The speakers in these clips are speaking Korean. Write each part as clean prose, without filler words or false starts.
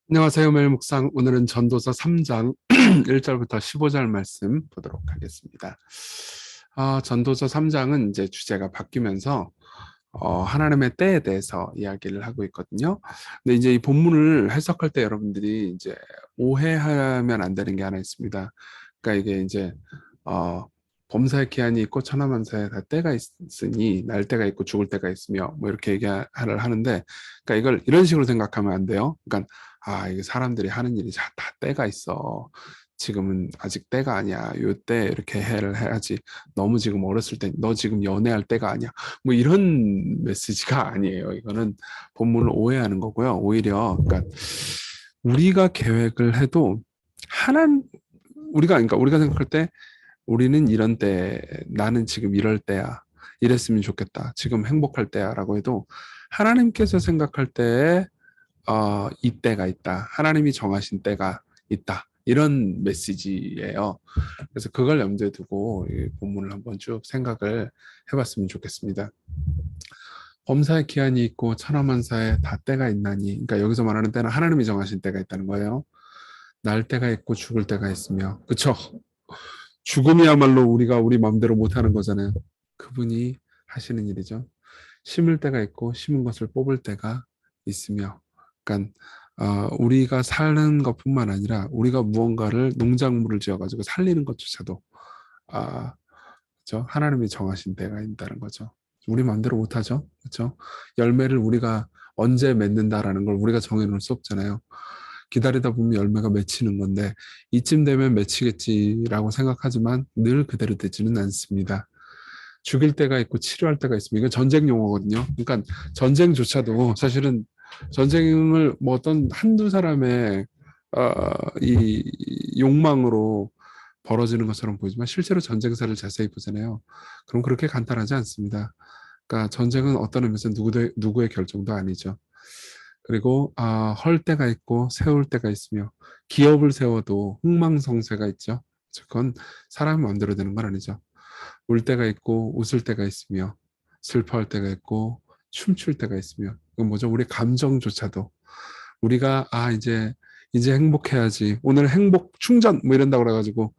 안녕하세요. 매일 묵상. 오늘은 전도서 3장 1절부터 15절 말씀 보도록 하겠습니다. 전도서 3장은 이제 주제가 바뀌면서 하나님의 때에 대해서 이야기를 하고 있거든요. 근데 이제 이 본문을 해석할 때 여러분들이 이제 오해하면 안 되는 게 하나 있습니다. 그러니까 이게 이제 어, 범사의 기한이 있고 천하만사에 다 때가 있으니 날 때가 있고 죽을 때가 있으며 뭐 이렇게 얘기를 하는데, 그러니까 이걸 이런 식으로 생각하면 안 돼요. 그러니까 이게 사람들이 하는 일이 다 때가 있어. 지금은 아직 때가 아니야. 요때 이렇게 해를 해야지. 너무 지금 어렸을 때, 너 지금 연애할 때가 아니야. 뭐 이런 메시지가 아니에요. 이거는 본문을 오해하는 거고요. 오히려 그러니까 우리가 계획을 해도 하나님 우리가 생각할 때 우리는 이런 때, 나는 지금 이럴 때야. 이랬으면 좋겠다. 지금 행복할 때야라고 해도 하나님께서 생각할 때에 이때가 있다. 하나님이 정하신 때가 있다. 이런 메시지예요. 그래서 그걸 염두에 두고 이 본문을 한번 쭉 생각을 해봤으면 좋겠습니다. 범사의 기한이 있고 천하만사에 다 때가 있나니, 그러니까 여기서 말하는 때는 하나님이 정하신 때가 있다는 거예요. 날 때가 있고 죽을 때가 있으며, 그쵸? 죽음이야말로 우리가 우리 마음대로 못하는 거잖아요. 그분이 하시는 일이죠. 심을 때가 있고 심은 것을 뽑을 때가 있으며, 그러니까 우리가 사는 것뿐만 아니라 우리가 무언가를 농작물을 지어가지고 살리는 것조차도 아, 그렇죠? 하나님이 정하신 때가 있다는 거죠. 우리 마음대로 못하죠, 그렇죠? 열매를 우리가 언제 맺는다라는 걸 우리가 정해놓을 수 없잖아요. 기다리다 보면 열매가 맺히는 건데 이쯤 되면 맺히겠지라고 생각하지만 늘 그대로 되지는 않습니다. 죽일 때가 있고 치료할 때가 있습니다. 이건 전쟁 용어거든요. 그러니까 전쟁조차도 사실은 전쟁을 뭐 어떤 한두 사람의 어, 이 욕망으로 벌어지는 것처럼 보이지만 실제로 전쟁사를 자세히 보잖아요. 그럼 그렇게 간단하지 않습니다. 그러니까 전쟁은 어떤 의미에서 누구의 결정도 아니죠. 그리고 헐 때가 있고 세울 때가 있으며 기업을 세워도 흥망성쇠가 있죠. 그건 사람이 마음대로 되는 건 아니죠. 울 때가 있고 웃을 때가 있으며 슬퍼할 때가 있고 춤출 때가 있으며, 그건 뭐죠? 우리 감정조차도 우리가 이제 행복해야지, 오늘 행복 충전 뭐 이런다고 그래가지고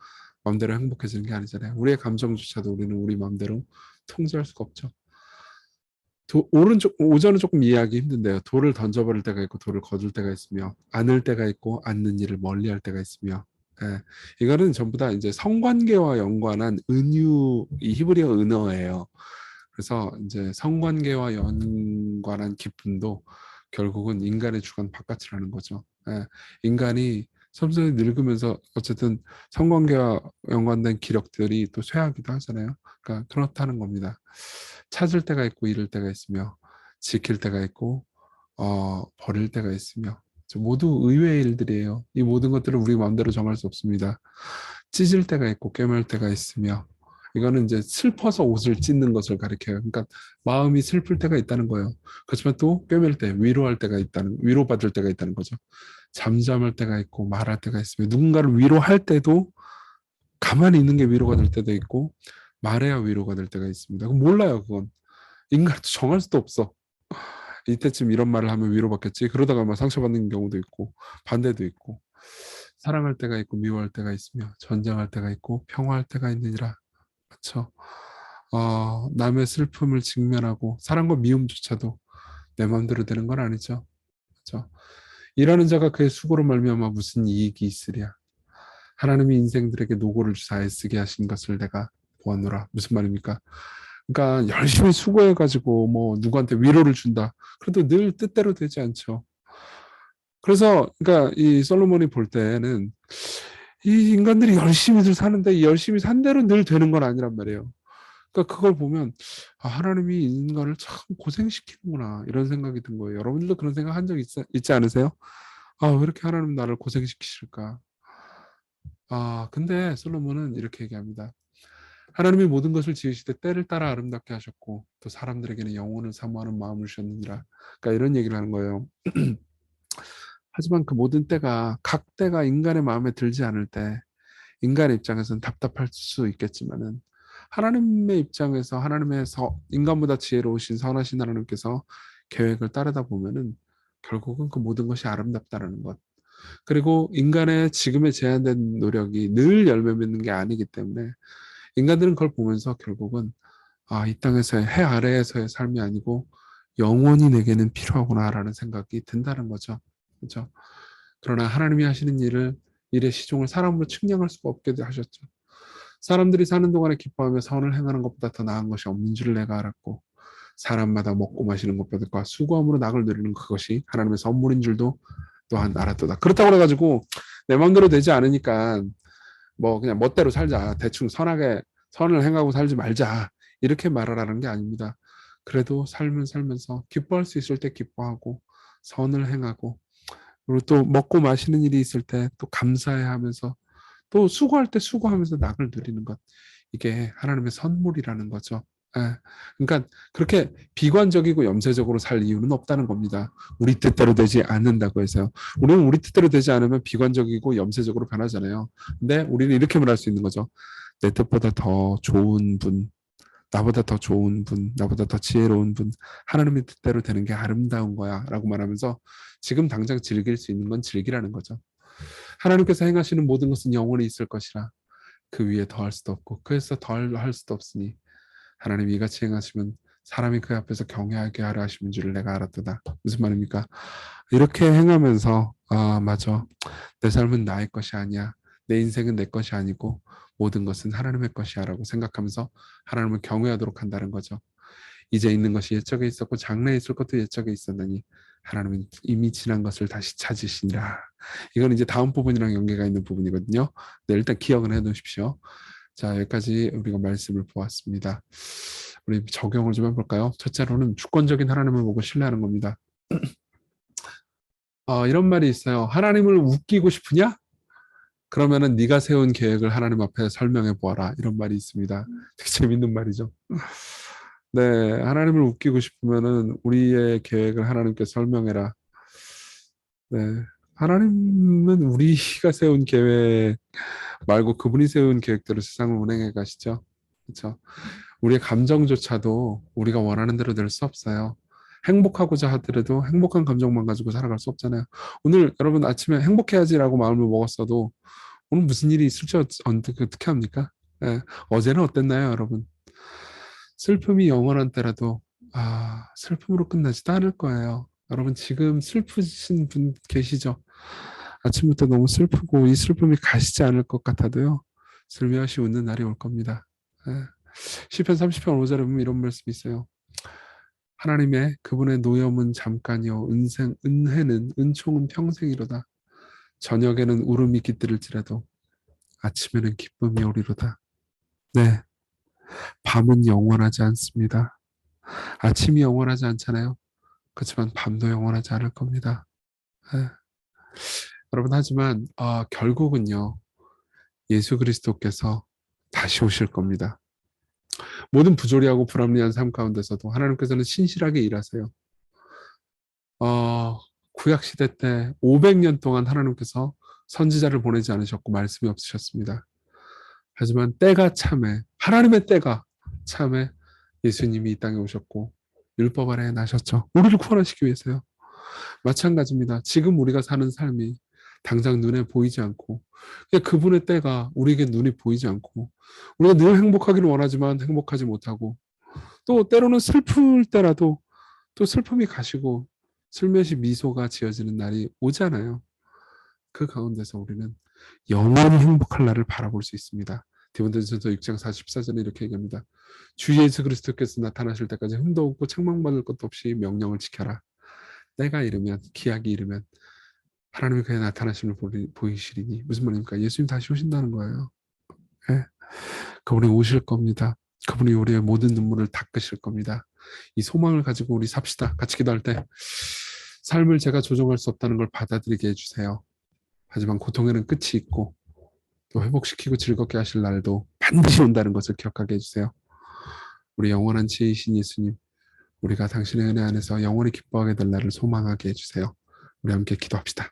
마음대로 행복해지는 게 아니잖아요. 우리의 감정조차도 우리는 우리 마음대로 통제할 수가 없죠. 오전은 조금 이해하기 힘든데요. 돌을 던져버릴 때가 있고 돌을 거둘 때가 있으며, 안을 때가 있고 안는 일을 멀리할 때가 있으며, 예, 이거는 전부 다 이제 성관계와 연관한 이 히브리어 은어예요. 그래서 이제 성관계와 연관한 기쁨도 결국은 인간의 주관 바깥이라는 거죠. 예, 인간이 섬세히 늙으면서 어쨌든 성관계와 연관된 기력들이 또 쇠하기도 하잖아요. 그러니까 그렇다는 겁니다. 찾을 때가 있고 잃을 때가 있으며, 지킬 때가 있고 버릴 때가 있으며, 모두 의외의 일들이에요. 이 모든 것들을 우리 마음대로 정할 수 없습니다. 찢을 때가 있고 꿰맬 때가 있으며, 이거는 이제 슬퍼서 옷을 찢는 것을 가리켜요. 그러니까 마음이 슬플 때가 있다는 거예요. 그렇지만 또 꿰맬 때, 위로받을 때가 있다는 거죠. 잠잠할 때가 있고 말할 때가 있으며, 누군가를 위로할 때도 가만히 있는 게 위로가 될 때도 있고 말해야 위로가 될 때가 있습니다. 그건 몰라요, 그건. 인간도 정할 수도 없어. 이때쯤 이런 말을 하면 위로받겠지. 그러다가 막 상처받는 경우도 있고 반대도 있고, 사랑할 때가 있고 미워할 때가 있으며 전쟁할 때가 있고 평화할 때가 있느니라. 그렇죠? 남의 슬픔을 직면하고 사랑과 미움조차도 내 마음대로 되는 건 아니죠. 그렇죠? 일하는 자가 그의 수고로 말미암아 무슨 이익이 있으랴. 하나님이 인생들에게 노고를 주사 애쓰게 하신 것을 내가 보았노라. 무슨 말입니까? 그러니까 열심히 수고해가지고 뭐 누구한테 위로를 준다. 그래도 늘 뜻대로 되지 않죠. 그래서 그러니까 이 솔로몬이 볼 때는 이 인간들이 열심히들 사는데 열심히 산 대로 늘 되는 건 아니란 말이에요. 그러니까 그걸 보면 하나님이 인간을 참 고생시키는구나 이런 생각이 든 거예요. 여러분들도 그런 생각 한 적 있지 않으세요? 왜 이렇게 하나님 나를 고생시키실까? 근데 솔로몬은 이렇게 얘기합니다. 하나님이 모든 것을 지으시되 때를 따라 아름답게 하셨고 또 사람들에게는 영혼을 사모하는 마음을 주셨느니라. 그러니까 이런 얘기를 하는 거예요. 하지만 그 모든 때가 각 때가 인간의 마음에 들지 않을 때 인간의 입장에서는 답답할 수 있겠지만은, 하나님의 입장에서 하나님의 인간보다 지혜로우신 선하신 하나님께서 계획을 따르다 보면은 결국은 그 모든 것이 아름답다라는 것. 그리고 인간의 지금의 제한된 노력이 늘 열매 맺는 게 아니기 때문에 인간들은 그걸 보면서 결국은 이 땅에서의 해 아래에서의 삶이 아니고 영원히 내게는 필요하구나라는 생각이 든다는 거죠. 그렇죠? 그러나 하나님이 하시는 일의 시종을 사람으로 측량할 수가 없게 하셨죠. 사람들이 사는 동안에 기뻐하며 선을 행하는 것보다 더 나은 것이 없는 줄 내가 알았고 사람마다 먹고 마시는 것보다 수고함으로 낙을 누리는 그것이 하나님의 선물인 줄도 또한 알았도다. 그렇다고 해가지고 내 마음대로 되지 않으니까 뭐 그냥 멋대로 살자. 대충 선하게 선을 행하고 살지 말자. 이렇게 말하라는 게 아닙니다. 그래도 삶을 살면서 기뻐할 수 있을 때 기뻐하고 선을 행하고 그리고 또 먹고 마시는 일이 있을 때 또 감사해 하면서 또 수고할 때 수고하면서 낙을 누리는 것. 이게 하나님의 선물이라는 거죠. 예. 그러니까 그렇게 비관적이고 염세적으로 살 이유는 없다는 겁니다. 우리 뜻대로 되지 않는다고 해서요. 우리는 우리 뜻대로 되지 않으면 비관적이고 염세적으로 변하잖아요. 근데 우리는 이렇게 말할 수 있는 거죠. 내 뜻보다 더 좋은 분, 나보다 더 좋은 분, 나보다 더 지혜로운 분, 하나님의 뜻대로 되는 게 아름다운 거야 라고 말하면서 지금 당장 즐길 수 있는 건 즐기라는 거죠. 하나님께서 행하시는 모든 것은 영원히 있을 것이라 그 위에 더할 수도 없고 그에서 덜 할 수도 없으니 하나님이 이같이 행하시면 사람이 그 앞에서 경외하게 하려 하시는 줄을 내가 알았도다. 무슨 말입니까? 이렇게 행하면서 맞아. 내 삶은 나의 것이 아니야. 내 인생은 내 것이 아니고 모든 것은 하나님의 것이야 라고 생각하면서 하나님을 경외하도록 한다는 거죠. 이제 있는 것이 옛적에 있었고 장래에 있을 것도 옛적에 있었느니 하나님은 이미 지난 것을 다시 찾으시니라. 이건 이제 다음 부분이랑 연계가 있는 부분이거든요. 네, 일단 기억을 해 놓으십시오. 자, 여기까지 우리가 말씀을 보았습니다. 우리 적용을 좀 해볼까요? 첫째로는 주권적인 하나님을 보고 신뢰하는 겁니다. 이런 말이 있어요. 하나님을 웃기고 싶으냐? 그러면은 네가 세운 계획을 하나님 앞에 설명해 보아라. 이런 말이 있습니다. 되게 재밌는 말이죠. 네, 하나님을 웃기고 싶으면은 우리의 계획을 하나님께 설명해라. 네, 하나님은 우리가 세운 계획 말고 그분이 세운 계획대로 세상을 운행해 가시죠. 그렇죠? 우리의 감정조차도 우리가 원하는 대로 될 수 없어요. 행복하고자 하더라도 행복한 감정만 가지고 살아갈 수 없잖아요. 오늘 여러분 아침에 행복해야지라고 마음을 먹었어도 오늘 무슨 일이 있을지 어떻게 합니까? 예, 어제는 어땠나요, 여러분? 슬픔이 영원한 때라도 슬픔으로 끝나지도 않을 거예요. 여러분 지금 슬프신 분 계시죠? 아침부터 너무 슬프고 이 슬픔이 가시지 않을 것 같아도요. 슬며시 웃는 날이 올 겁니다. 예. 시편 30편 5절에 보면 이런 말씀이 있어요. 하나님의 그분의 노염은 잠깐이요 은혜는 은총은 평생이로다. 저녁에는 울음이 깃들을지라도 아침에는 기쁨이 오리로다. 네, 밤은 영원하지 않습니다. 아침이 영원하지 않잖아요. 그렇지만 밤도 영원하지 않을 겁니다. 네. 여러분 하지만 결국은요. 예수 그리스도께서 다시 오실 겁니다. 모든 부조리하고 불합리한 삶 가운데서도 하나님께서는 신실하게 일하세요. 구약 시대 때 500년 동안 하나님께서 선지자를 보내지 않으셨고 말씀이 없으셨습니다. 하지만 때가 참에 하나님의 때가 참에 예수님이 이 땅에 오셨고 율법 아래에 나셨죠. 우리를 구원하시기 위해서요. 마찬가지입니다. 지금 우리가 사는 삶이 당장 눈에 보이지 않고 그분의 때가 우리에게 눈이 보이지 않고 우리가 늘 행복하기를 원하지만 행복하지 못하고 또 때로는 슬플 때라도 또 슬픔이 가시고 슬며시 미소가 지어지는 날이 오잖아요. 그 가운데서 우리는 영원히 행복할 날을 바라볼 수 있습니다. 디모데전서 6장 44절에 이렇게 얘기합니다. 주 예수 그리스도께서 나타나실 때까지 흠도 없고 책망받을 것도 없이 명령을 지켜라. 때가 이르면 기약이 이르면 하나님이 그의 나타나심을 보이시리니 무슨 말입니까? 예수님 다시 오신다는 거예요. 네? 그분이 오실 겁니다. 그분이 우리의 모든 눈물을 닦으실 겁니다. 이 소망을 가지고 우리 삽시다. 같이 기도할 때 삶을 제가 조종할 수 없다는 걸 받아들이게 해주세요. 하지만 고통에는 끝이 있고 또 회복시키고 즐겁게 하실 날도 반드시 온다는 것을 기억하게 해주세요. 우리 영원한 지혜이신 예수님, 우리가 당신의 은혜 안에서 영원히 기뻐하게 될 날을 소망하게 해주세요. 우리 함께 기도합시다.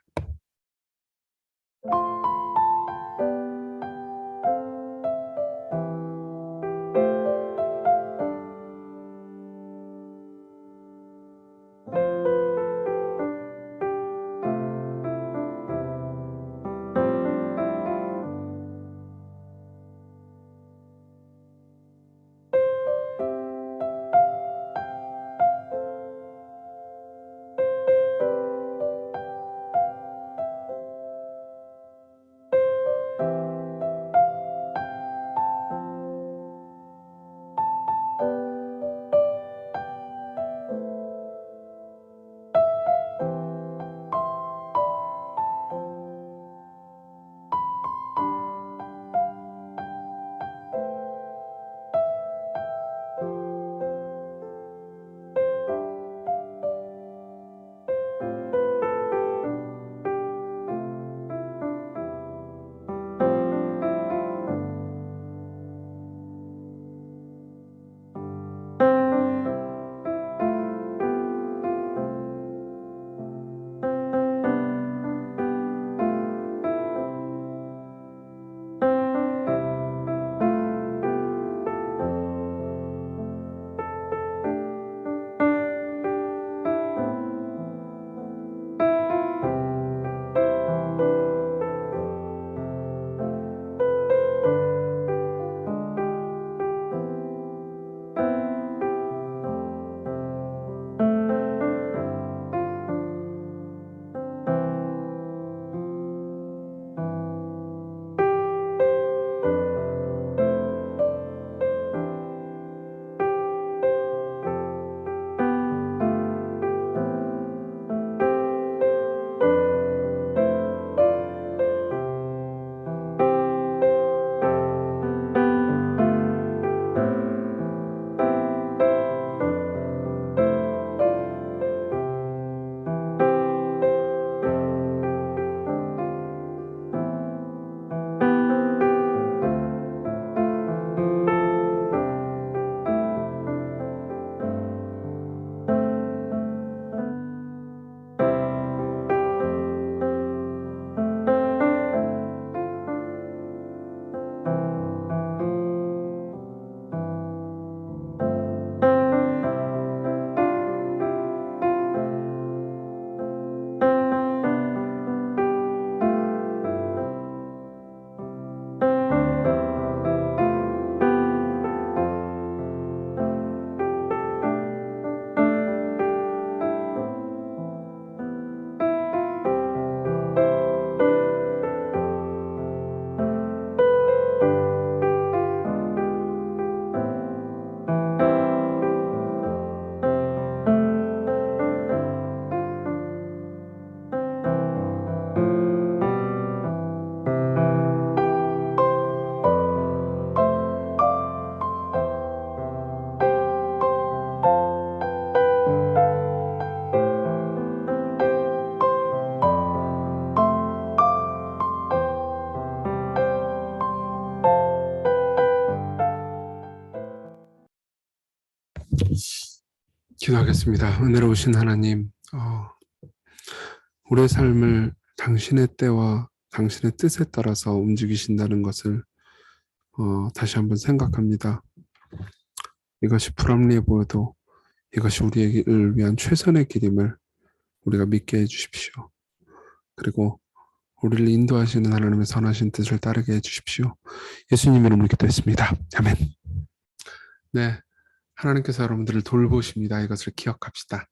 기도하겠습니다. 은혜로우신 하나님, 우리의 삶을 당신의 때와 당신의 뜻에 따라서 움직이신다는 것을 다시 한번 생각합니다. 이것이 불합리해 보여도 이것이 우리를 위한 최선의 길임을 우리가 믿게 해주십시오. 그리고 우리를 인도하시는 하나님의 선하신 뜻을 따르게 해주십시오. 예수님 이름으로 기도했습니다. 아멘. 네, 하나님께서 여러분들을 돌보십니다. 이것을 기억합시다.